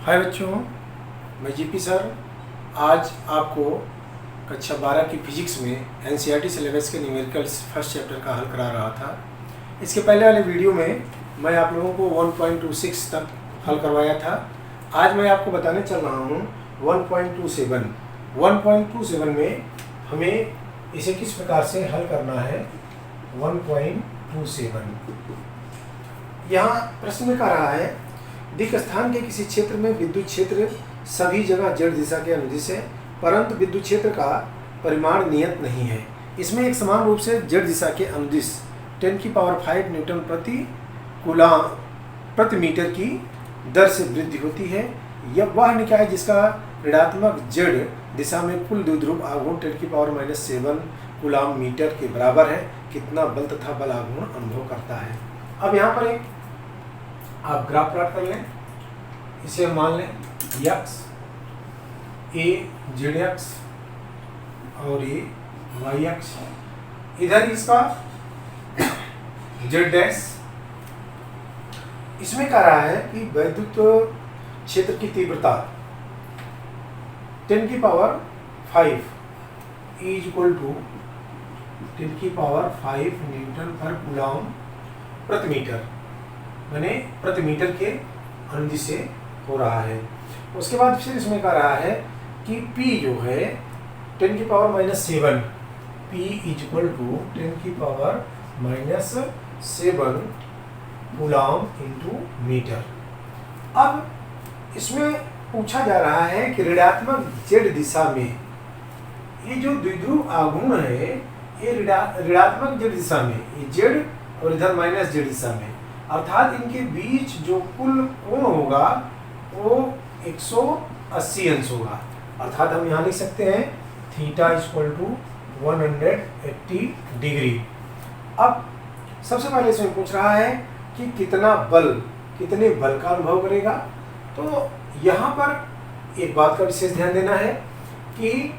हाय बच्चों, मैं GP sir आज आपको कक्षा 12 की फिजिक्स में एनसीईआरटी सिलेबस के न्यूमेरिकल्स फर्स्ट चैप्टर का हल करा रहा था। इसके पहले वाले वीडियो में मैं आप लोगों को 1.26 तक हल करवाया था। आज मैं आपको बताने चल रहा हूँ 1.27। 1.27 में हमें इसे किस प्रकार से हल करना है। 1.27 यहाँ प्रश्न में कह रहा है, दिक् स्थान के किसी क्षेत्र में विद्युत क्षेत्र सभी जगह z दिशा के अनुदिश है, परंतु विद्युत क्षेत्र का परिमाण नियत नहीं है। इसमें एक समान रूप से z दिशा के अनुदिश 10⁵ न्यूटन प्रति कूलाम प्रति मीटर की दर से वृद्धि होती है। यह वह निकाय जिसका ऋणात्मक z दिशा में कुल द्विध्रुव आघूर्ण 10⁻⁷ कूलाम मीटर के बराबर है, कितना बल तथा बल आघूर्ण अनुभव करता है। अब यहाँ पर एक आप ग्राफ प्लॉट कर लें। इसे मान लें x a z और ये y अक्ष, इधर इसका z डैश। इसमें कह रहा है कि वैद्युत क्षेत्र की तीव्रता 10⁵ is equal to 10⁵ newton per coulomb प्रति मीटर, मैंने प्रति मीटर के अनुदिश से हो रहा है। उसके बाद फिर इसमें कह रहा है कि P जो है 10⁻⁷, P is equal to 10⁻⁷ coulomb into metre. अब इसमें पूछा जा रहा है कि ऋणात्मक z दिशा में ये जो द्विध्रुव आघूर्ण है, ये ऋणात्मक z दिशा में, ये z और इधर माइनस z दिशा में, अर्थात इनके बीच जो कुल कोण होगा वो 180 अंश होगा। अर्थात हम यहाँ लिख सकते हैं थीटा इक्वल टू 180 डिग्री। अब सबसे पहले इसमें पूछ रहा है कि कितने बल का अनुभव करेगा। तो यहाँ पर एक बात का विशेष ध्यान देना है कि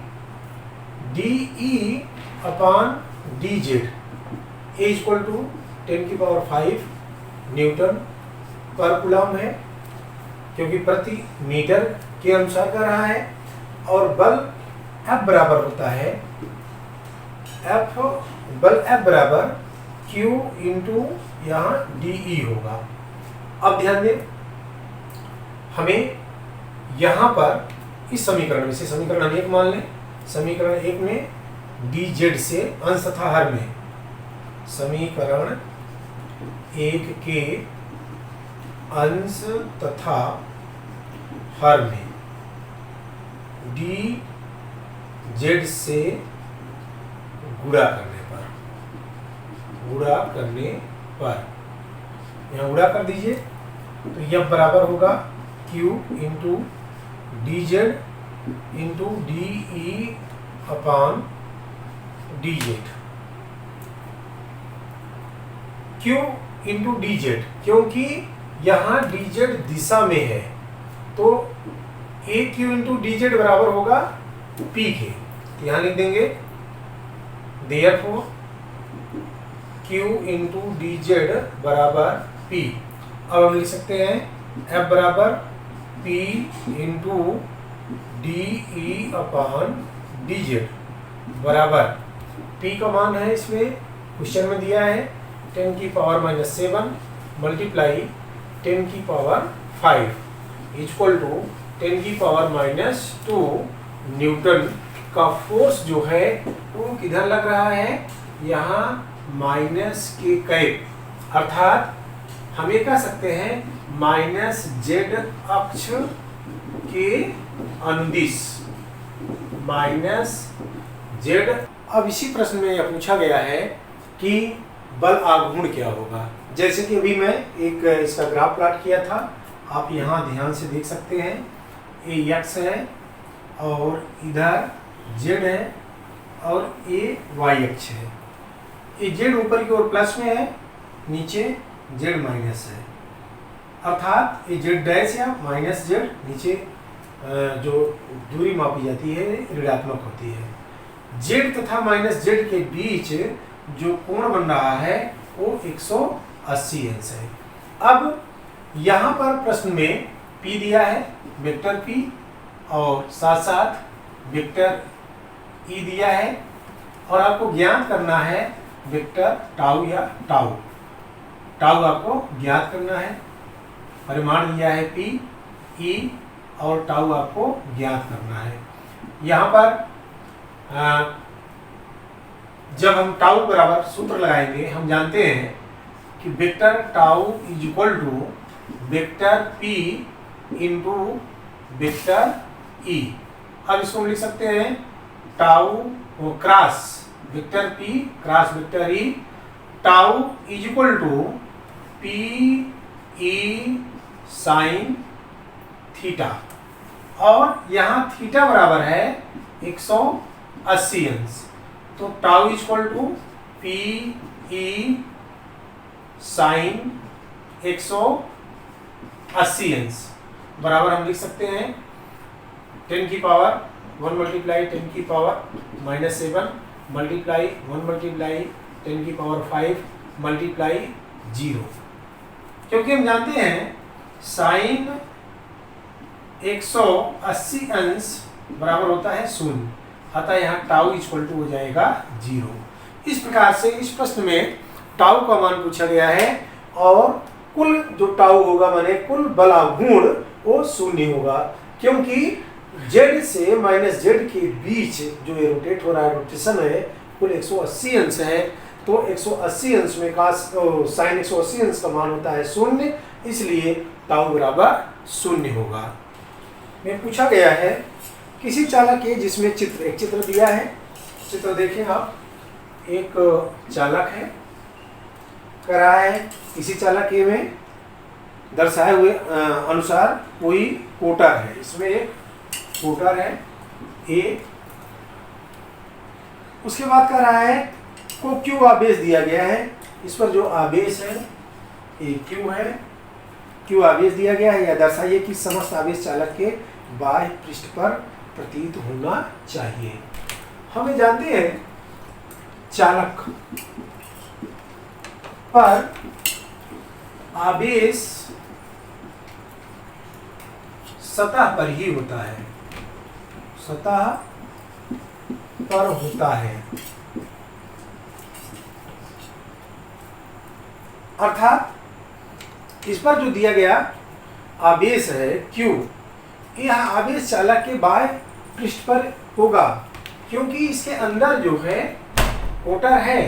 dE upon dz equal to 10⁵ newton per coulomb है, क्योंकि प्रति मीटर के अनुसार कर रहा है। और बल F बराबर होता है बल F बराबर Q इंटू यहाँ dE होगा। अब ध्यान दें, हमें यहाँ पर इस समीकरण में से समीकरण 1 मान लें। समीकरण 1 में dz से अंश तथा हर में, समीकरण 1 के अंश तथा हर में dz से गुणा करने पर यहाँ गुणा कर दीजिए, तो यह बराबर होगा q into dz into dE upon dz। क्यों इंटू dz? क्योंकि यहाँ dz दिशा में है, तो aq इंटू dz बराबर होगा p के। यहाँ लिख देंगे therefore q इंटू dz बराबर p। अब हम लिख सकते हैं f बराबर p into dE upon dz बराबर p का मान है इसमें क्वेश्चन में दिया है 10⁻⁷ मल्टीप्लाई 10⁵ इक्वल टू 10⁻⁻² न्यूटन का फोर्स जो है वो किधर लग रहा है, यहाँ माइनस के कैप, अर्थात हम ये कह सकते हैं माइनस z अक्ष के अनुदिश, माइनस z। अब इसी प्रश्न में यह पूछा गया है कि बल आघूर्ण क्या होगा। जैसे कि अभी मैं एक इसका ग्राफ प्लॉट किया था, आप यहाँ ध्यान से देख सकते हैं। ये x है और इधर z है और ये y अक्ष है। ये z ऊपर की ओर प्लस में है, नीचे z माइनस है, अर्थात ये z डैश या माइनस z नीचे जो दूरी मापी जाती है ऋणात्मक होती है। z तथा माइनस z के बीच जो कोण बन रहा है वो 180 अंश है। अब यहाँ पर प्रश्न में P दिया है, वेक्टर P, और साथ साथ वेक्टर E दिया है, और आपको ज्ञात करना है वेक्टर टाउ या टाउ। टाउ आपको ज्ञात करना है, परिमाण दिया है P, E और टाउ आपको ज्ञात करना है। यहाँ पर जब हम टाउ बराबर सूत्र लगाएंगे, हम जानते हैं कि vector tau is equal to vector P into vector E। अब इसको हम लिख सकते हैं tau cross vector P cross vector E, tau is equal to P E sine theta, और यहाँ थीटा बराबर है 180 अंश। तो tau is equal to P E sine 180 अंश बराबर हम लिख सकते हैं 10 की पावर 1 मल्टीप्लाई 10 की पावर -7 मल्टीप्लाई 1 मल्टीप्लाई 10 की पावर 5 मल्टीप्लाई 0, क्योंकि हम जानते हैं साइन 180 अंश बराबर होता है 0, अतः यहाँ टाउ इक्वल टू हो जाएगा 0। इस प्रकार से इस प्रश्न में टाउ का मान पूछा गया है, और कुल जो टाउ होगा माने कुल बला गुण वो 0 होगा, क्योंकि z से माइनस z के बीच जो ये रोटेट हो रहा है, रोटेशन है, कुल 180 अंश है। तो 180 अंश में का साइन 180 अंश का मान होता है 0, इसलिए टाउ बराबर 0 होगा। में पूछा गया है किसी चालक के जिसमें एक चित्र दिया है, चित्र देखें आप, एक चालक है, कह रहा है इसी चालक ए में दर्शाए हुए अनुसार कोई कोटर है, इसमें एक कोटर है ए, उसके बाद कह रहा है को क्यू आवेश दिया गया है, इस पर जो आवेश है ए क्यू है, क्यू आवेश दिया गया है, या दर्शाइए कि समस्त आवेश चालक के बाह्य पृष्ठ पर प्रतीत होना चाहिए। हमें जानते हैं चालक पर आवेश सतह पर ही होता है, सतह पर होता है, अर्थात इस पर जो दिया गया आवेश है Q, यह आवेश चालक के बाह्य पृष्ठ पर होगा, क्योंकि इसके अंदर जो है कोटर है,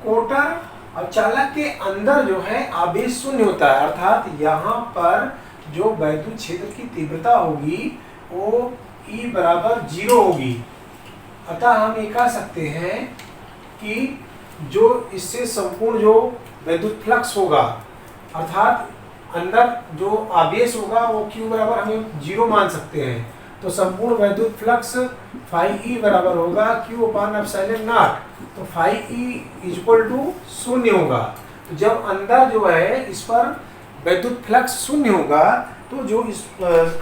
कोटर और चालक के अंदर जो है आवेश 0 होता है, अर्थात यहाँ पर जो वैद्युत क्षेत्र की तीव्रता होगी वो E बराबर 0 होगी। अतः हम ये कह सकते हैं कि जो इससे संपूर्ण जो वैद्युत फ्लक्स होगा, अर्थात अंदर जो आवेश होगा वो Q बराबर हमें 0 मान सकते हैं, तो संपूर्ण वैद्युत फ्लक्स फाई E बराबर होगा Q अपान एप्सिलॉन नॉट, तो फाई E इक्वल टू 0 होगा। तो जब अंदर जो है इस पर वैद्युत फ्लक्स 0 होगा, तो जो इस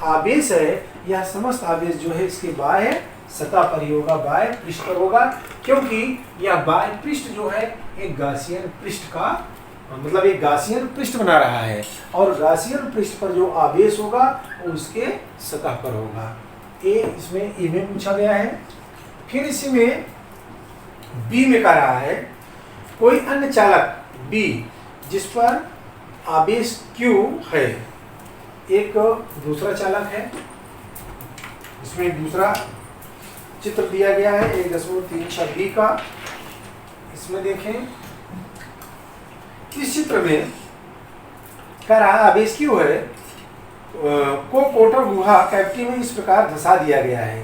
आवेश है यह समस्त आवेश जो है इसके बाह्य सतह पर ही होगा, बाह्य पृष्ठ पर होगा, क्योंकि यह बाह्य पृष्ठ जो है एक गॉसियन पृष्ठ का मतलब एक गॉसियन पृष्ठ बना रहा है, और गॉसियन पृष्ठ पर जो आवेश होगा वो उसके सतह पर होगा। ए इसमें ए में पूछा गया है। फिर इसी में बी में कह रहा है कोई अन्य चालक बी जिस पर आवेश Q है, एक दूसरा चालक है, इसमें दूसरा चित्र दिया गया है 1.36 का। इसमें देखें, इस चित्र में कह रहा है आवेश Q है को कोटर गुहा कैविटी में इस प्रकार धंसा दिया गया है।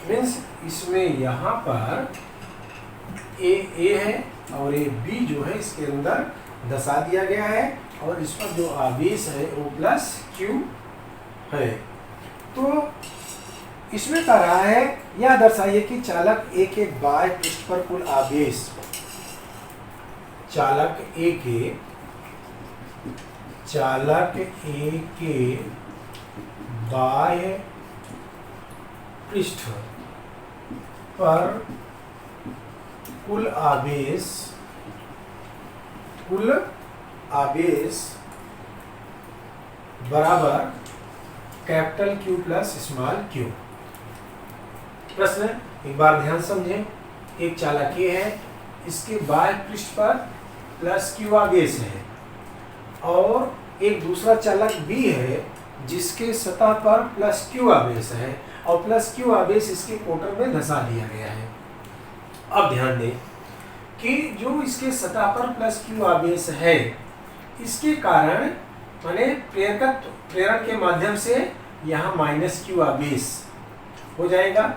मीन्स इसमें यहाँ पर ए है और ए बी जो है इसके अंदर धंसा दिया गया है, और इस पर जो आवेश है वो प्लस Q है। तो इसमें कह रहा है यह दर्शाइए कि चालक ए के बाह्य पृष्ठ पर कुल आवेश, चालक ए के बाह्य पृष्ठ पर कुल आवेश बराबर capital Q plus small q। प्रश्न एक बार ध्यान समझें। एक चालक ये है, इसके बाह्य पृष्ठ पर प्लस Q आवेश है, और एक दूसरा चालक B है जिसके सतह पर प्लस Q आवेश है, और प्लस Q आवेश इसके कोटर में धंसा दिया गया है। अब ध्यान दें कि जो इसके सतह पर प्लस Q आवेश है, इसके कारण माने प्रेरण के माध्यम से यहाँ माइनस Q आवेश हो जाएगा,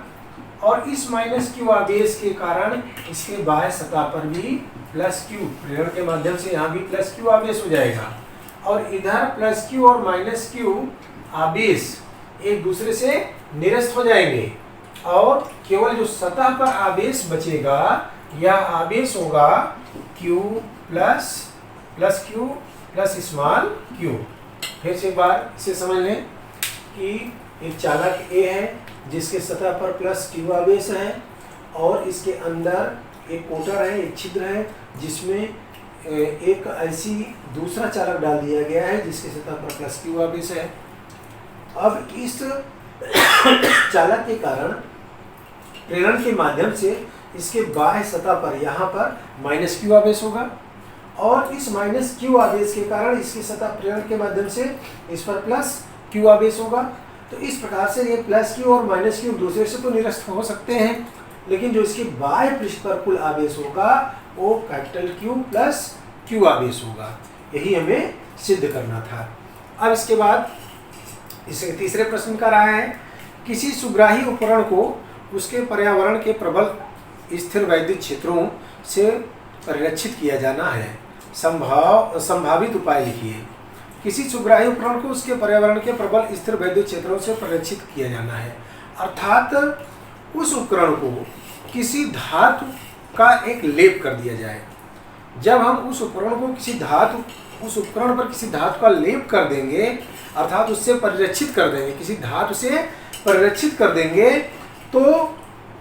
और इस माइनस Q आवेश के कारण इसके बाह्य सतह पर भी प्लस Q, प्रेरण के माध्यम से यहाँ भी प्लस Q आवेश हो जाएगा, और इधर प्लस Q और माइनस Q आवेश एक दूसरे से निरस्त हो जाएंगे, और केवल जो सतह पर आवेश बचेगा यह आवेश होगा Q plus Q plus small q। फिर से एक बार इसे समझ लें कि एक चालक A है जिसके सतह पर प्लस Q आवेश है, और इसके अंदर एक कोटर है, एक छिद्र है जिसमें एक ऐसी दूसरा चालक डाल दिया गया है जिसके सतह पर प्लस Q आवेश है। अब इस चालक के कारण प्रेरण के माध्यम से इसके बाह्य सतह पर यहाँ पर माइनस Q आवेश होगा, और इस माइनस Q आवेश के कारण इसकी सतह प्रेरण के माध्यम से इस पर प्लस Q आवेश होगा। तो इस प्रकार से ये प्लस Q और माइनस Q दूसरे से तो निरस्त हो सकते हैं, लेकिन जो इसके बाह्य पृष्ठ पर कुल आवेश होगा वो कैपिटल Q प्लस Q आवेश होगा। यही हमें सिद्ध करना था। अब इसके बाद इसके तीसरे प्रश्न का रहा है, किसी सुग्राही उपकरण को उसके पर्यावरण के प्रबल स्थिर वैद्युत क्षेत्रों से परिरक्षित किया जाना है। संभावित उपाय लिखिए। किसी सुग्राही उपकरण को उसके पर्यावरण के प्रबल स्थिर वैद्युत क्षेत्रों से परिरक्षित किया जाना है, अर्थात उस उपकरण को किसी धातु का एक लेप कर दिया जाए। जब हम उस उपकरण पर किसी धातु का लेप कर देंगे, अर्थात उससे परिरक्षित कर देंगे, किसी धातु से परिरक्षित कर देंगे, तो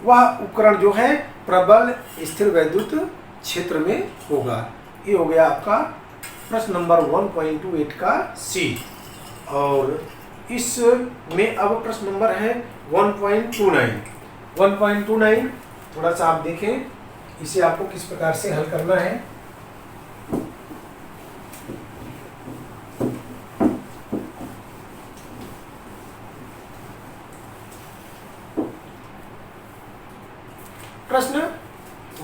वह उपकरण जो है प्रबल स्थिर वैद्युत क्षेत्र में होगा। ये हो गया आपका प्रश्न नंबर 1.28 का सी। और इसमें अब प्रश्न नंबर है 1.29। 1.29 थोड़ा सा आप देखें, इसे आपको किस प्रकार से हल करना है। प्रश्न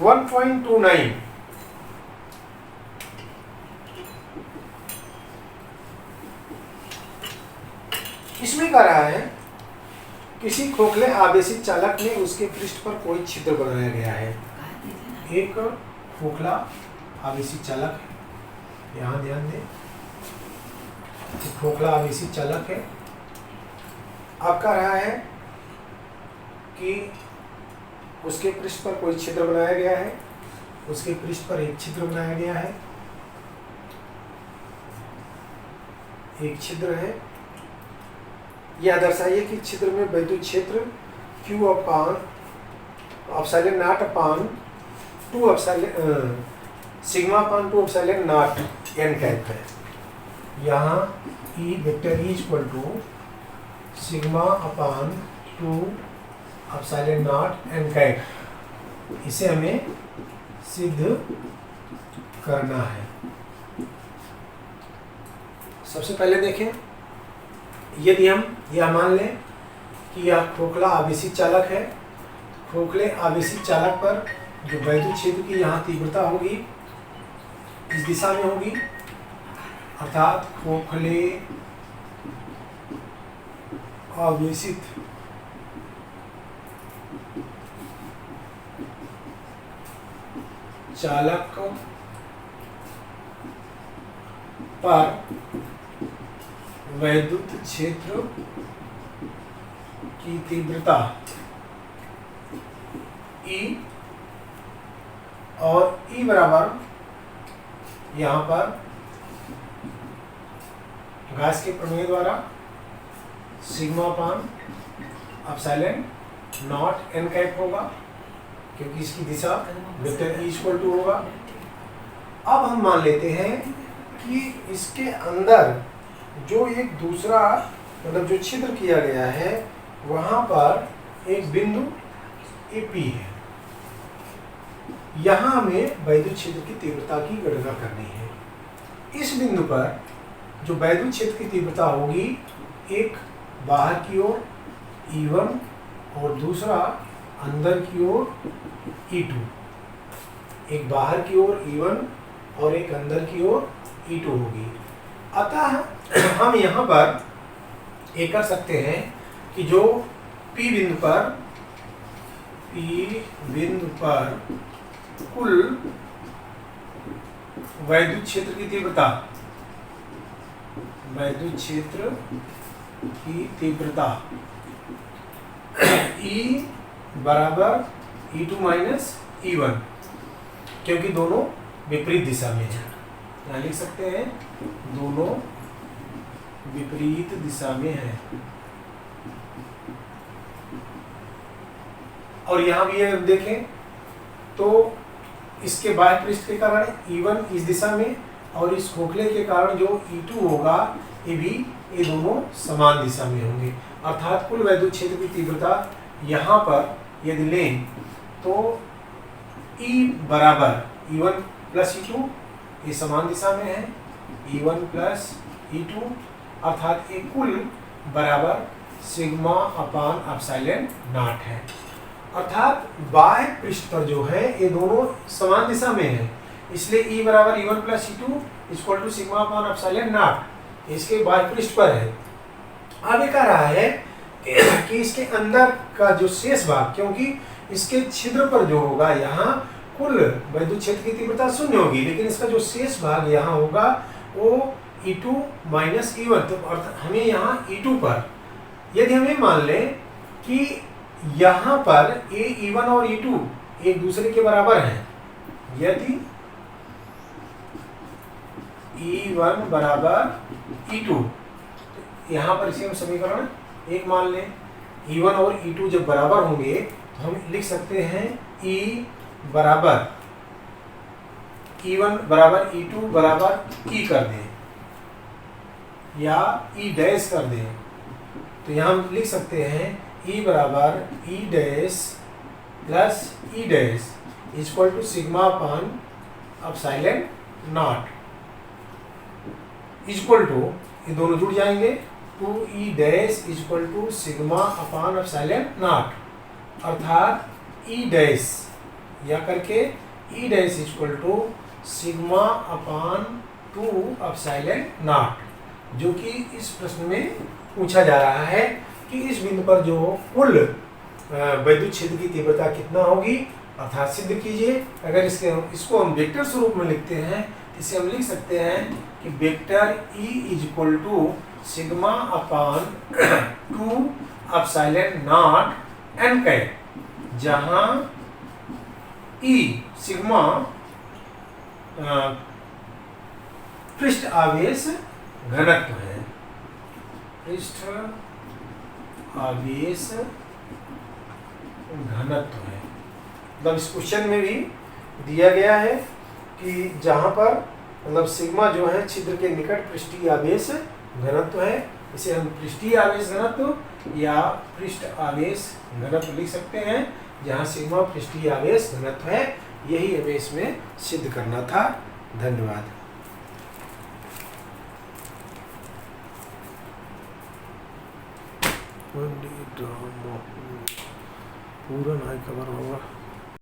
1.29 इसमें कह रहा है, किसी खोखले आवेशित चालक में उसके पृष्ठ पर कोई छिद्र बनाया गया है। एक खोखला आवेशित चालक है, यहाँ ध्यान दें, खोखला आवेशित चालक है। अब कह रहा है कि उसके पृष्ठ पर कोई छिद्र बनाया गया है, उसके पृष्ठ पर एक छिद्र बनाया गया है, एक छिद्र है। यह दर्शाइए कि छिद्र में वैद्युत क्षेत्र Q upon epsilon naught upon 2 sigma upon 2 epsilon naught n cap है। यहाँ E vector E equal to sigma upon 2 epsilon naught n cap, इसे हमें सिद्ध करना है। सबसे पहले देखें, यदि हम यह मान लें कि यह खोखला आवेशित चालक है, खोखले आवेशित चालक पर जो वैद्युत क्षेत्र की यहाँ तीव्रता होगी इस दिशा में होगी, अर्थात खोखले आवेशित चालक पर वैद्युत क्षेत्र की तीव्रता E, और E बराबर यहाँ पर गॉस के प्रमेय द्वारा सिग्मा पान एप्सिलॉन नॉट n कैप होगा, क्योंकि इसकी दिशा वेक्टर E इक्वल टू होगा। अब हम मान लेते हैं कि इसके अंदर जो एक दूसरा मतलब जो छिद्र किया गया है वहां पर एक बिंदु AP है। यहां हमें वैद्युत क्षेत्र की तीव्रता की गणना करनी है। इस बिंदु पर जो वैद्युत क्षेत्र की तीव्रता होगी, एक बाहर की ओर E1 और दूसरा अंदर की ओर E2। एक बाहर की ओर E1 और एक अंदर की ओर E2 होगी। अतः हम यहाँ पर ये कर सकते हैं कि जो P बिंदु पर कुल वैद्युत क्षेत्र की तीव्रता, E बराबर E2 माइनस E1, क्योंकि दोनों विपरीत दिशा में है। यहाँ लिख सकते हैं दोनों विपरीत दिशा में है। और यहाँ भी अगर देखें तो इसके बाह्य पृष्ठ के कारण E1 इस दिशा में और इस खोखले के कारण जो E2 होगा ये दोनों समान दिशा में होंगे। अर्थात कुल वैद्युत क्षेत्र की तीव्रता यहाँ पर यदि लें तो E बराबर E1 प्लस E2, ये समान दिशा में है, E1 प्लस E2, अर्थात ये कुल बराबर सिग्मा अपान एप्सिलॉन नॉट है। अर्थात बाह्य पृष्ठ पर जो है ये दोनों समान दिशा में है, इसलिए E बराबर E1 plus E2 equal to sigma upon epsilon naught इसके बाह्य पृष्ठ पर है। अब ये कह रहा है कि इसके अंदर का जो शेष भाग, क्योंकि इसके छिद्र पर जो होगा यहाँ कुल वैद्युत क्षेत्र की तीव्रता 0 होगी, लेकिन इसका जो शेष भाग यहाँ होगा वो E2 माइनस E1। तो हमें यहाँ E2 पर यदि हमें मान लें कि यहाँ पर E1 और E2 एक दूसरे के बराबर हैं, यदि E1 बराबर E2, यहाँ पर इसे हम समीकरण 1 मान लें। E1 और E2 जब बराबर होंगे तो हम लिख सकते हैं E1 बराबर E2 बराबर E कर दें या E डैश कर दें, तो यहाँ हम लिख सकते हैं E बराबर E dash plus E dash equal to sigma upon epsilon naught equal to, ये दोनों जुड़ जाएंगे, 2E dash equal to sigma upon epsilon naught, अर्थात E डैश या करके E dash equal to sigma upon 2 epsilon naught, जो कि इस प्रश्न में पूछा जा रहा है कि इस बिंदु पर जो कुल वैद्युत क्षेत्र की तीव्रता कितना होगी, अर्थात सिद्ध कीजिए। अगर इसको हम वेक्टर स्वरूप में लिखते हैं, इसे हम लिख सकते हैं कि vector E equal to sigma upon 2 epsilon naught n cap, जहां E सिग्मा पृष्ठ आवेश घनत्व है, पृष्ठ आवेश घनत्व है। मतलब इस क्वेश्चन में भी दिया गया है कि जहां पर मतलब सिग्मा जो है छिद्र के निकट पृष्ठीय आवेश घनत्व है, इसे हम पृष्ठीय आवेश घनत्व या पृष्ठ आवेश घनत्व लिख सकते हैं, जहां सिग्मा पृष्ठीय आवेश घनत्व है। यही हमें इसमें सिद्ध करना था। धन्यवाद। पूरा नहीं कवर होगा।